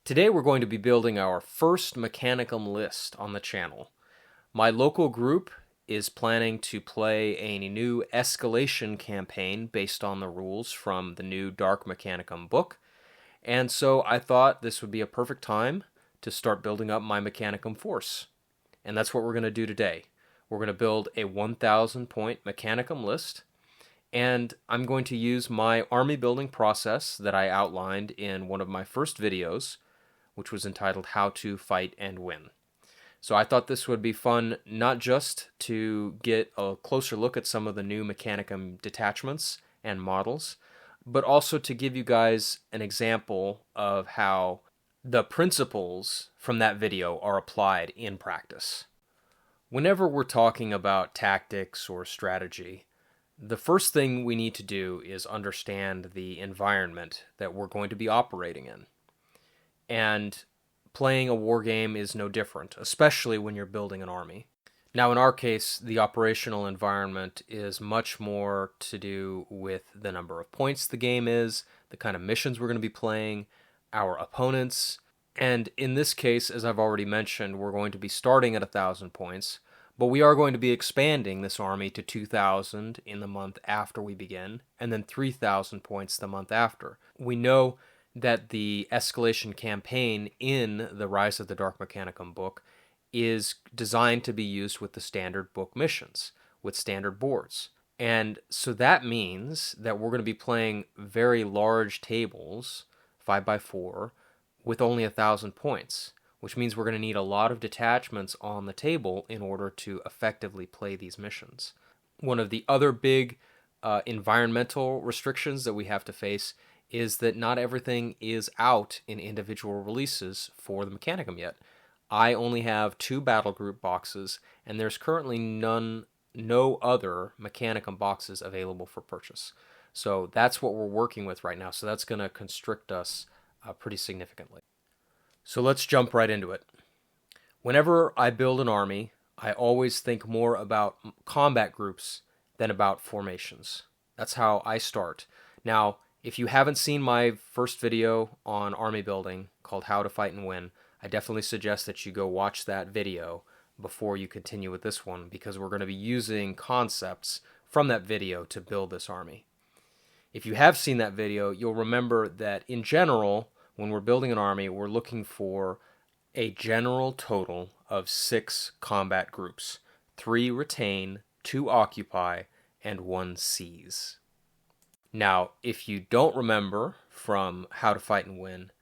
Today we're going to be building our first Mechanicum list on the channel. My local group is planning to play a new escalation campaign based on the rules from the new Dark Mechanicum book, and so I thought this would be a perfect time to start building up my Mechanicum force. And that's what we're going to do today. We're going to build a 1,000 point Mechanicum list, and I'm going to use my army building process that I outlined in one of my first videos, which was entitled How to Fight and Win. So I thought this would be fun, not just to get a closer look at some of the new Mechanicum detachments and models, but also to give you guys an example of how the principles from that video are applied in practice. Whenever we're talking about tactics or strategy, the first thing we need to do is understand the environment that we're going to be operating in. And playing a war game is no different, especially when you're building an army. Now, in our case, the operational environment is much more to do with the number of points the game is, the kind of missions we're going to be playing, our opponents, and in this case, as I've already mentioned, we're going to be starting at 1,000 points, but we are going to be expanding this army to 2,000 in the month after we begin, and then 3,000 points the month after. We know that the escalation campaign in the Rise of the Dark Mechanicum book is designed to be used with the standard book missions, with standard boards. And so that means that we're going to be playing very large tables, 5x4, with only 1,000 points, which means we're going to need a lot of detachments on the table in order to effectively play these missions. One of the other big environmental restrictions that we have to face is that not everything is out in individual releases for the Mechanicum yet. I only have 2 battle group boxes, and there's currently no other Mechanicum boxes available for purchase. So that's what we're working with right now, so that's going to constrict us pretty significantly. So let's jump right into it. Whenever I build an army, I always think more about combat groups than about formations. That's how I start. Now, if you haven't seen my first video on army building called How to Fight and Win, I definitely suggest that you go watch that video before you continue with this one, because we're going to be using concepts from that video to build this army. If you have seen that video, you'll remember that in general, when we're building an army, we're looking for a general total of 6 combat groups. 3 retain, 2 occupy, and 1 seize. Now, if you don't remember from How to Fight and Win,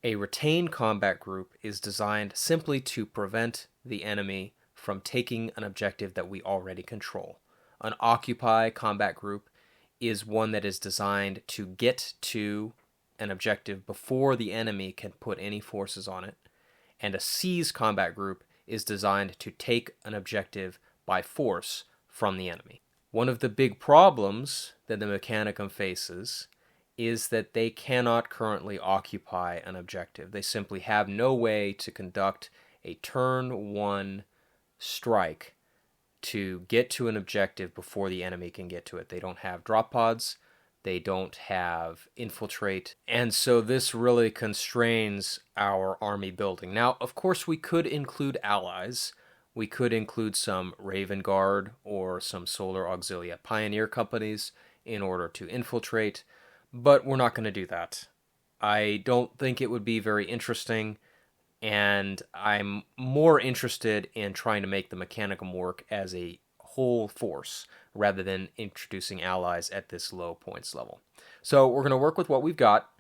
a retained combat group is designed simply to prevent the enemy from taking an objective that we already control. An occupy combat group is one that is designed to get to an objective before the enemy can put any forces on it. And a seize combat group is designed to take an objective by force from the enemy. One of the big problems that the Mechanicum faces is that they cannot currently occupy an objective. They simply have no way to conduct a turn 1 strike to get to an objective before the enemy can get to it. They don't have drop pods, they don't have infiltrate, and so this really constrains our army building. Now, of course, we could include allies. We could include some Raven Guard or some Solar Auxilia Pioneer companies in order to infiltrate, but we're not going to do that. I don't think it would be very interesting, and I'm more interested in trying to make the Mechanicum work as a whole force rather than introducing allies at this low points level. So we're going to work with what we've got.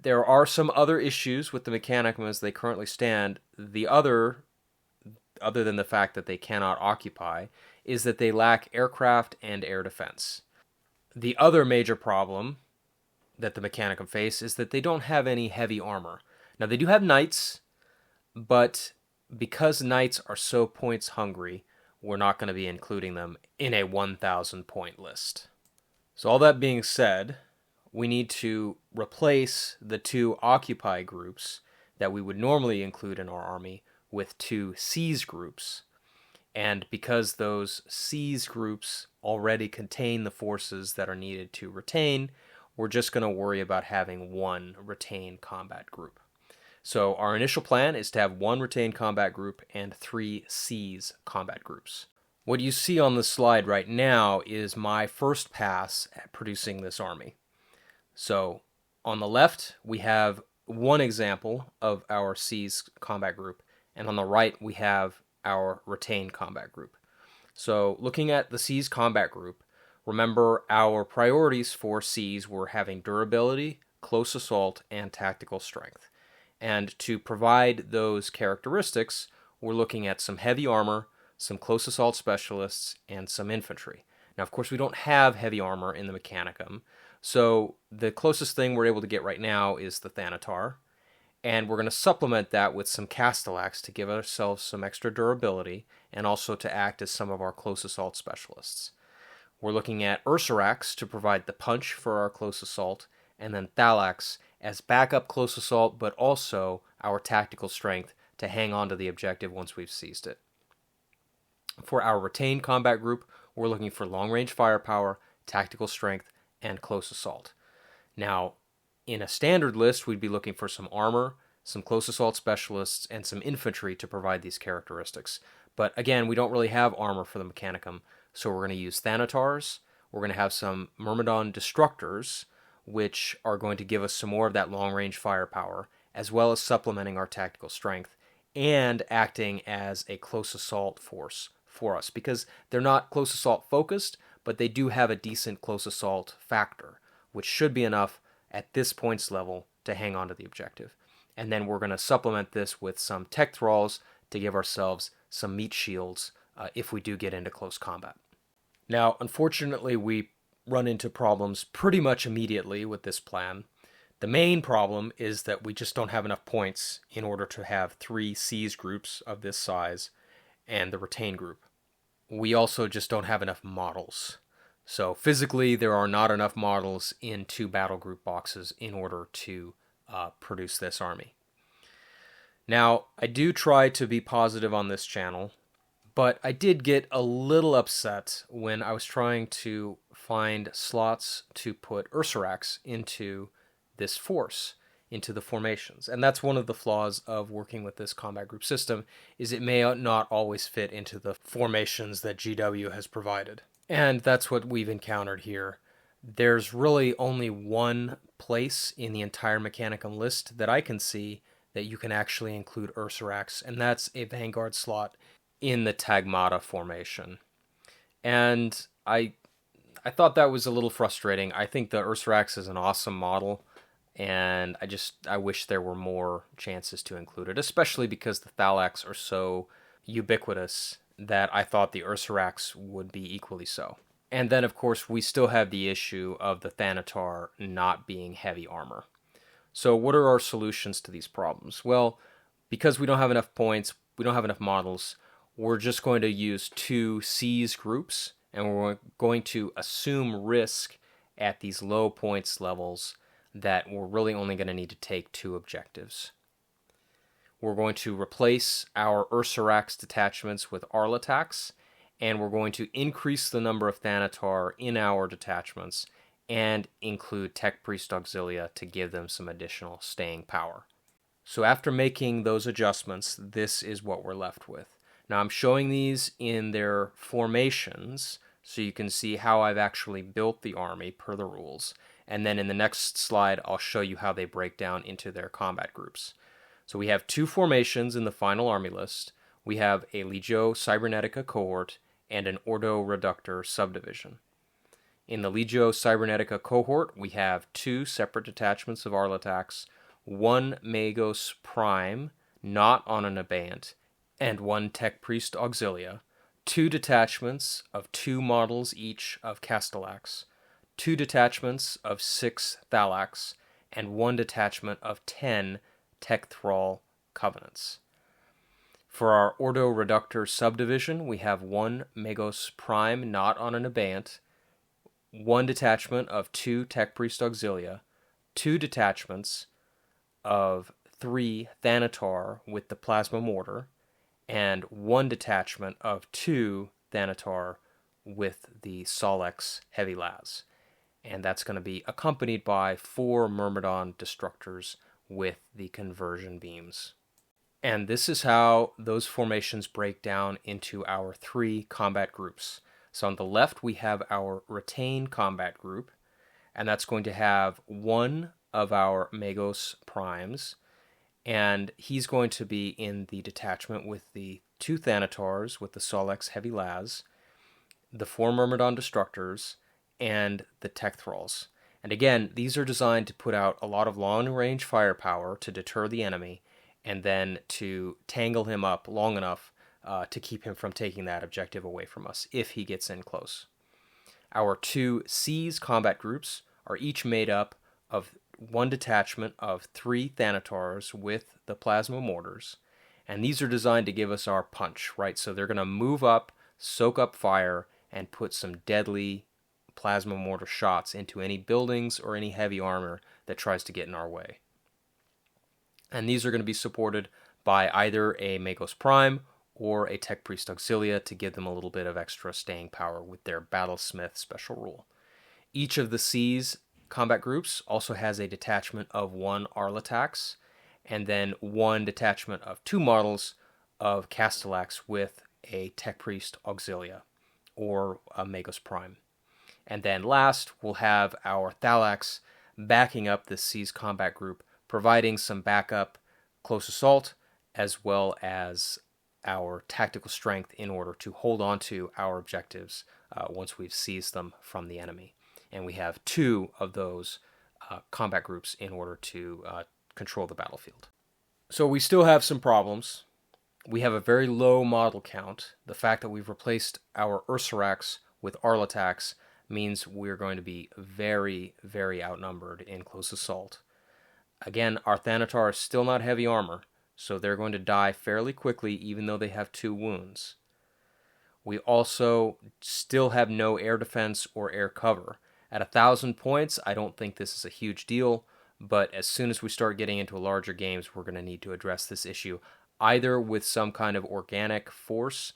There are some other issues with the Mechanicum as they currently stand. The other than the fact that they cannot occupy, is that they lack aircraft and air defense. The other major problem that the Mechanicum face is that they don't have any heavy armor. Now, they do have knights, but because knights are so points hungry, we're not going to be including them in a 1,000 point list. So all that being said, we need to replace the 2 occupy groups that we would normally include in our army with 2 seize groups. And because those seize groups already contain the forces that are needed to retain, we're just going to worry about having 1 retained combat group. So our initial plan is to have 1 retained combat group and 3 seize combat groups. What you see on the slide right now is my first pass at producing this army. So on the left, we have one example of our seize combat group, and on the right, we have our retained combat group. So looking at the seize combat group, remember our priorities for seize were having durability, close assault, and tactical strength. And to provide those characteristics, we're looking at some heavy armor, some close assault specialists, and some infantry. Now, of course, we don't have heavy armor in the Mechanicum, so the closest thing we're able to get right now is the Thanatar, and we're going to supplement that with some Castellax to give ourselves some extra durability and also to act as some of our close assault specialists. We're looking at Ursarax to provide the punch for our close assault, and then Thalax as backup close assault, but also our tactical strength to hang on to the objective once we've seized it. For our retained combat group, we're looking for long-range firepower, tactical strength, and close assault. Now, in a standard list, we'd be looking for some armor, some close assault specialists, and some infantry to provide these characteristics. But again, we don't really have armor for the Mechanicum, so we're going to use Thanatars. We're going to have some Myrmidon Destructors, which are going to give us some more of that long-range firepower, as well as supplementing our tactical strength, and acting as a close assault force for us, because they're not close assault focused, but they do have a decent close assault factor, which should be enough at this points level to hang on to the objective. And then we're going to supplement this with some tech thralls to give ourselves some meat shields if we do get into close combat. Now, unfortunately, we run into problems pretty much immediately with this plan. The main problem is that we just don't have enough points in order to have 3 seize groups of this size and the retain group. We also just don't have enough models. So physically, there are not enough models in 2 battle group boxes in order to produce this army. Now, I do try to be positive on this channel, but I did get a little upset when I was trying to find slots to put Ursarax into this force, into the formations. And that's one of the flaws of working with this combat group system, is it may not always fit into the formations that GW has provided. And that's what we've encountered here. There's really only one place in the entire Mechanicum list that I can see that you can actually include Ursarax, and that's a Vanguard slot in the Tagmata formation. And I thought that was a little frustrating. I think the Ursarax is an awesome model, and I wish there were more chances to include it, especially because the Thalax are so ubiquitous that I thought the Ursarax would be equally so. And then, of course, we still have the issue of the Thanatar not being heavy armor. So what are our solutions to these problems? Well, because we don't have enough points, we don't have enough models, we're just going to use 2 seize groups, and we're going to assume risk at these low points levels that we're really only going to need to take 2 objectives. We're going to replace our Ursarax detachments with Arlatax, and we're going to increase the number of Thanatar in our detachments and include Tech Priest Auxilia to give them some additional staying power. So after making those adjustments, this is what we're left with. Now I'm showing these in their formations, so you can see how I've actually built the army per the rules. And then in the next slide, I'll show you how they break down into their combat groups. So we have 2 formations in the final army list. We have a Legio Cybernetica cohort and an Ordo Reductor subdivision. In the Legio Cybernetica cohort, we have 2 separate detachments of Arlatax, 1 Magos Prime, not on an Abeyant, and 1 Tech Priest Auxilia, 2 detachments of 2 models each of Castellax, 2 detachments of 6 Thalax, and 1 detachment of 10 Tech Thrall Covenants. For our Ordo Reductor subdivision, we have 1 Magos Prime, not on an Abeyant, 1 detachment of 2 Tech Priest Auxilia, 2 detachments of 3 Thanatar with the Plasma Mortar, and 1 detachment of 2 Thanatar with the Solex Heavy Las. And that's going to be accompanied by 4 Myrmidon Destructors with the conversion beams. And this is how those formations break down into our 3 combat groups. So on the left, we have our retain combat group, and that's going to have 1 of our Magos primes, and he's going to be in the detachment with the 2 Thanatars with the Solex Heavy Las, the 4 Myrmidon Destructors, and the Tech Thralls. And again, these are designed to put out a lot of long-range firepower to deter the enemy, and then to tangle him up long enough to keep him from taking that objective away from us if he gets in close. Our 2 Seas combat groups are each made up of 1 detachment of 3 Thanatars with the plasma mortars, and these are designed to give us our punch, right? So they're going to move up, soak up fire, and put some deadly plasma mortar shots into any buildings or any heavy armor that tries to get in our way. And these are going to be supported by either a Magos Prime or a Tech Priest Auxilia to give them a little bit of extra staying power with their Battlesmith special rule. Each of the Seas combat groups also has a detachment of 1 Arlatax, and then 1 detachment of 2 models of Castellax with a Tech Priest Auxilia or a Magos Prime. And then last, we'll have our Thalax backing up the Seas combat group, providing some backup close assault, as well as our tactical strength in order to hold on to our objectives once we've seized them from the enemy. And we have 2 of those combat groups in order to control the battlefield. So we still have some problems. We have a very low model count. The fact that we've replaced our Ursarax with Arlatax means we're going to be very, very outnumbered in close assault. Again, our Thanatar are still not heavy armor, so they're going to die fairly quickly even though they have 2 wounds. We also still have no air defense or air cover. At 1,000 points, I don't think this is a huge deal, but as soon as we start getting into larger games, we're going to need to address this issue, either with some kind of organic force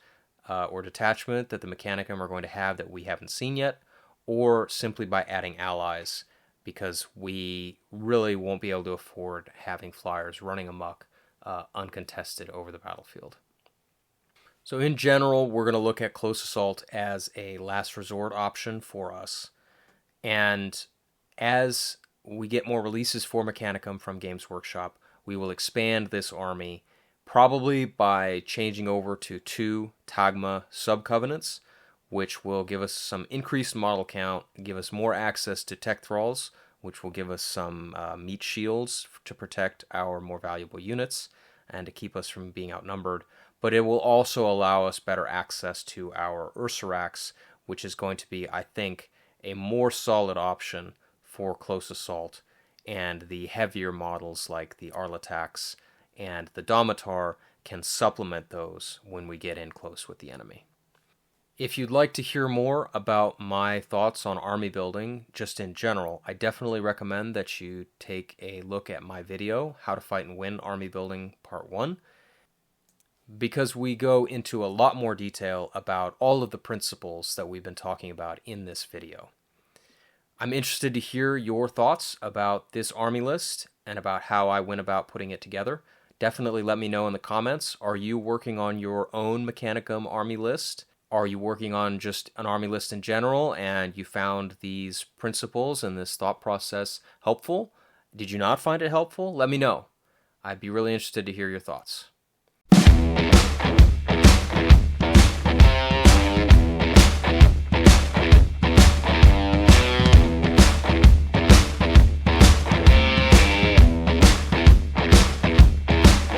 or detachment that the Mechanicum are going to have that we haven't seen yet, or simply by adding allies, because we really won't be able to afford having flyers running amok uncontested over the battlefield. So in general, we're going to look at close assault as a last resort option for us. And as we get more releases for Mechanicum from Games Workshop, we will expand this army, probably by changing over to 2 Tagma sub-covenants, which will give us some increased model count, give us more access to Tech Thralls, which will give us some meat shields to protect our more valuable units and to keep us from being outnumbered. But it will also allow us better access to our Ursarax, which is going to be, I think, a more solid option for close assault, and the heavier models like the Arlatax and the Domitar can supplement those when we get in close with the enemy. If you'd like to hear more about my thoughts on army building, just in general, I definitely recommend that you take a look at my video, How to Fight and Win Army Building Part 1, because we go into a lot more detail about all of the principles that we've been talking about in this video. I'm interested to hear your thoughts about this army list and about how I went about putting it together. Definitely let me know in the comments. Are you working on your own Mechanicum army list? Are you working on just an army list in general and you found these principles and this thought process helpful? Did you not find it helpful? Let me know. I'd be really interested to hear your thoughts.